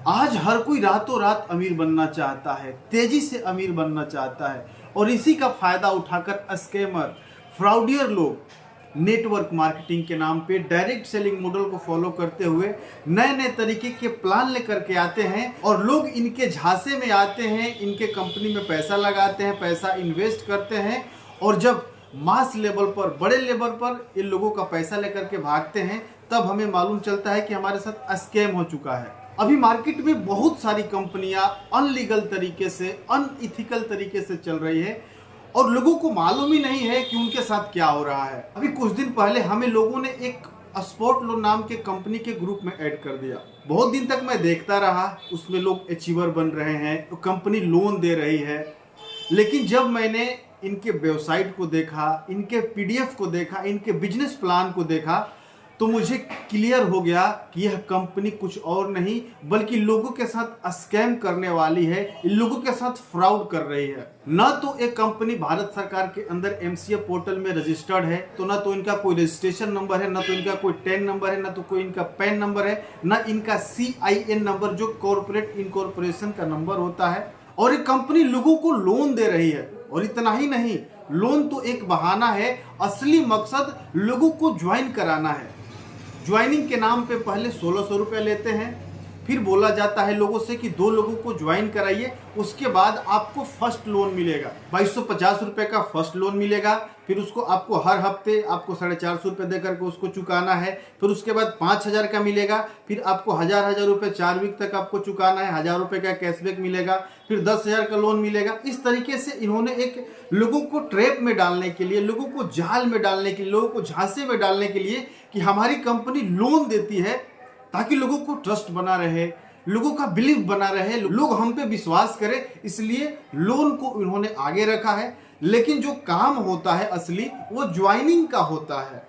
आज हर कोई रातों रात अमीर बनना चाहता है, तेजी से अमीर बनना चाहता है और इसी का फायदा उठाकर स्कैमर, फ्रॉडियर लोग नेटवर्क मार्केटिंग के नाम पे डायरेक्ट सेलिंग मॉडल को फॉलो करते हुए नए नए तरीके के प्लान लेकर के आते हैं और लोग इनके झांसे में आते हैं, इनके कंपनी में पैसा लगाते हैं, पैसा इन्वेस्ट करते हैं और जब मास लेवल पर, बड़े लेवल पर इन लोगों का पैसा लेकर के भागते हैं तब हमें मालूम चलता है कि हमारे साथ स्कैम हो चुका है। अभी मार्केट में बहुत सारी कंपनियां अनलीगल तरीके से, अनइथिकल तरीके से चल रही है और लोगों को मालूम ही नहीं है कि उनके साथ क्या हो रहा है। अभी कुछ दिन पहले हमें लोगों ने एक स्पॉट लोन नाम के कंपनी के ग्रुप में ऐड कर दिया। बहुत दिन तक मैं देखता रहा, उसमें लोग अचीवर बन रहे हैं, तो कंपनी लोन दे रही है। लेकिन जब मैंने इनके वेबसाइट को देखा, इनके पीडीएफ को देखा, इनके बिजनेस प्लान को देखा तो मुझे क्लियर हो गया कि यह कंपनी कुछ और नहीं बल्कि लोगों के साथ स्कैम करने वाली है, इन लोगों के साथ फ्रॉड कर रही है। न तो एक कंपनी भारत सरकार के अंदर एमसीए पोर्टल में रजिस्टर्ड है, तो न तो इनका कोई रजिस्ट्रेशन नंबर है, न तो इनका कोई टेन नंबर है, न तो कोई इनका पैन नंबर है, न इनका CIN नंबर जो कॉर्पोरेट इनकॉर्पोरेशन का नंबर होता है। और ये कंपनी लोगों को लोन दे रही है और इतना ही नहीं, लोन तो एक बहाना है, असली मकसद लोगों को ज्वाइन कराना है। ज्वाइनिंग के नाम पे पहले 1600 रुपये लेते हैं, फिर बोला जाता है लोगों से कि 2 लोगों को ज्वाइन कराइए, उसके बाद आपको फर्स्ट लोन मिलेगा। 2250 रुपये का फर्स्ट लोन मिलेगा, फिर उसको आपको हर हफ्ते आपको 450 रुपये दे करके उसको चुकाना है। फिर उसके बाद 5000 का मिलेगा, फिर आपको 1000 रुपये 4 वीक तक आपको चुकाना है, 1000 रुपये का कैशबैक मिलेगा, फिर 10,000 का लोन मिलेगा। इस तरीके से इन्होंने एक लोगों को ट्रैप में डालने के लिए, लोगों को जाल में डालने के लिए, लोगों को झांसे में डालने के लिए कि हमारी कंपनी लोन देती है ताकि लोगों को ट्रस्ट बना रहे, लोगों का बिलीव बना रहे, लोग हम पे विश्वास करें, इसलिए लोन को इन्होंने आगे रखा है। लेकिन जो काम होता है असली वो ज्वाइनिंग का होता है।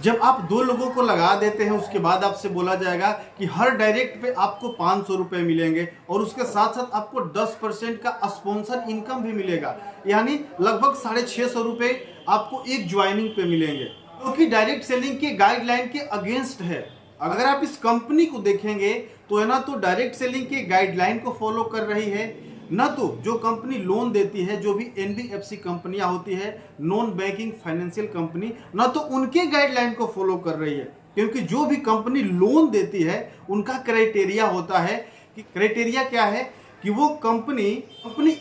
जब आप 2 लोगों को लगा देते हैं उसके बाद आपसे बोला जाएगा कि हर डायरेक्ट पे आपको 500 रुपये मिलेंगे और उसके साथ साथ आपको 10% का स्पॉन्सर इनकम भी मिलेगा, यानी लगभग 650 रुपये आपको एक ज्वाइनिंग पे मिलेंगे, जो कि डायरेक्ट सेलिंग के गाइडलाइन के अगेंस्ट है। अगर आप इस कंपनी को देखेंगे तो है ना, तो डायरेक्ट सेलिंग के गाइडलाइन को फॉलो कर रही है, न तो जो कंपनी लोन देती है, जो भी NBFC कंपनियां होती है, नॉन बैंकिंग फाइनेंशियल कंपनी, न तो उनके गाइडलाइन को फॉलो कर रही है। क्योंकि जो भी कंपनी लोन देती है उनका क्राइटेरिया होता है कि क्राइटेरिया क्या है कि वो कंपनी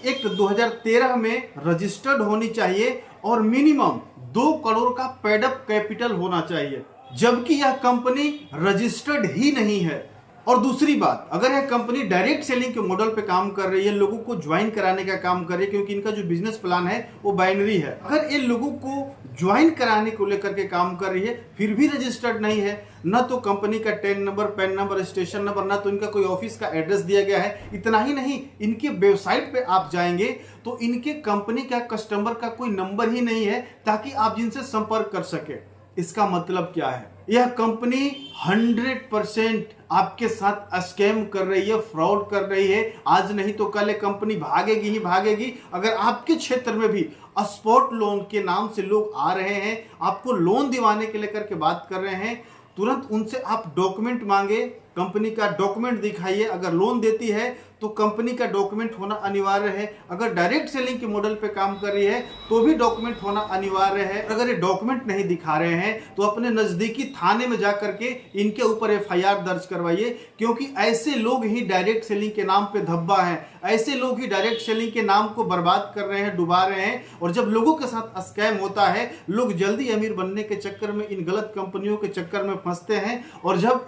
एक्ट 2013 में रजिस्टर्ड होनी चाहिए और मिनिमम 2 करोड़ का पेडअप कैपिटल होना चाहिए, जबकि यह कंपनी रजिस्टर्ड ही नहीं है। और दूसरी बात, अगर यह कंपनी डायरेक्ट सेलिंग के मॉडल पे काम कर रही है, लोगों को ज्वाइन कराने का काम कर रही है, क्योंकि इनका जो बिजनेस प्लान है वो बाइनरी है, अगर ये लोगों को ज्वाइन कराने को लेकर के काम कर रही है फिर भी रजिस्टर्ड नहीं है, न तो कंपनी का ten number, pan number, registration number, न तो इनका कोई ऑफिस का एड्रेस दिया गया है, इतना ही नहीं, इनके वेबसाइट पे आप जाएंगे तो इनके कंपनी का कस्टमर का कोई नंबर ही नहीं है ताकि आप जिनसे संपर्क कर सके। इसका मतलब क्या है? यह कंपनी 100% आपके साथ स्कैम कर रही है, फ्रॉड कर रही है। आज नहीं तो कल ये कंपनी भागेगी ही भागेगी। अगर आपके क्षेत्र में भी स्पॉट लोन के नाम से लोग आ रहे हैं, आपको लोन दिवाने के लेकर के बात कर रहे हैं, तुरंत उनसे आप डॉक्यूमेंट मांगे, कंपनी का डॉक्यूमेंट दिखाइए। अगर लोन देती है तो कंपनी का डॉक्यूमेंट होना अनिवार्य है, अगर डायरेक्ट सेलिंग के मॉडल पे काम कर रही है तो भी डॉक्यूमेंट होना अनिवार्य है। अगर ये डॉक्यूमेंट नहीं दिखा रहे हैं तो अपने नजदीकी थाने में जाकर के इनके ऊपर FIR दर्ज करवाइए, क्योंकि ऐसे लोग ही डायरेक्ट सेलिंग के नाम पे धब्बा हैं, ऐसे लोग ही डायरेक्ट सेलिंग के नाम को बर्बाद कर रहे हैं, डुबा रहे हैं। और जब लोगों के साथ स्कैम होता है, लोग जल्दी अमीर बनने के चक्कर में इन गलत कंपनियों के चक्कर में फंसते हैं और जब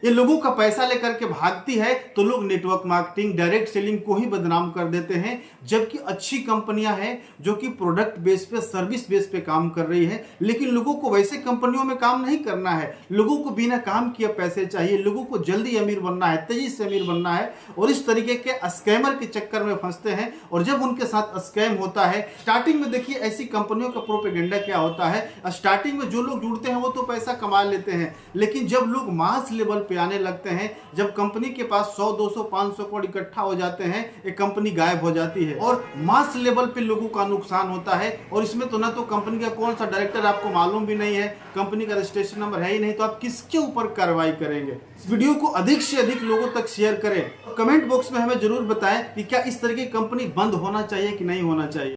ये लोगों का पैसा लेकर के भागती है तो लोग नेटवर्क मार्केटिंग, डायरेक्ट सेलिंग को ही बदनाम कर देते हैं, जबकि अच्छी कंपनियां हैं जो कि प्रोडक्ट बेस पे, सर्विस बेस पे काम कर रही है। लेकिन लोगों को वैसे कंपनियों में काम नहीं करना है, लोगों को बिना काम किए पैसे चाहिए, लोगों को जल्दी अमीर बनना है, तेजी से अमीर बनना है और इस तरीके के स्कैमर के चक्कर में फंसते हैं। और जब उनके साथ स्कैम होता है, स्टार्टिंग में देखिए ऐसी कंपनियों का प्रोपेगेंडा क्या होता है, स्टार्टिंग में जो लोग जुड़ते हैं वो तो पैसा कमा लेते हैं, लेकिन जब लोग मास लेवल पे आने लगते हैं। जब कंपनी के पास 100, 200, 500 करोड़ इकट्ठा हो जाते हैं, एक कंपनी गायब हो जाती है और मास लेवल पे लोगों का नुकसान होता है। और इसमें तो ना तो कंपनी का कौन सा डायरेक्टर आपको मालूम भी नहीं है, कंपनी का रजिस्ट्रेशन नंबर है ही नहीं, तो आप किसके ऊपर कार्रवाई करेंगे। इस वीडियो को अधिक से अधिक लोगों तक शेयर करें। कमेंट बॉक्स में हमें जरूर बताएं कि क्या इस तरह की कंपनी बंद होना चाहिए कि नहीं होना चाहिए।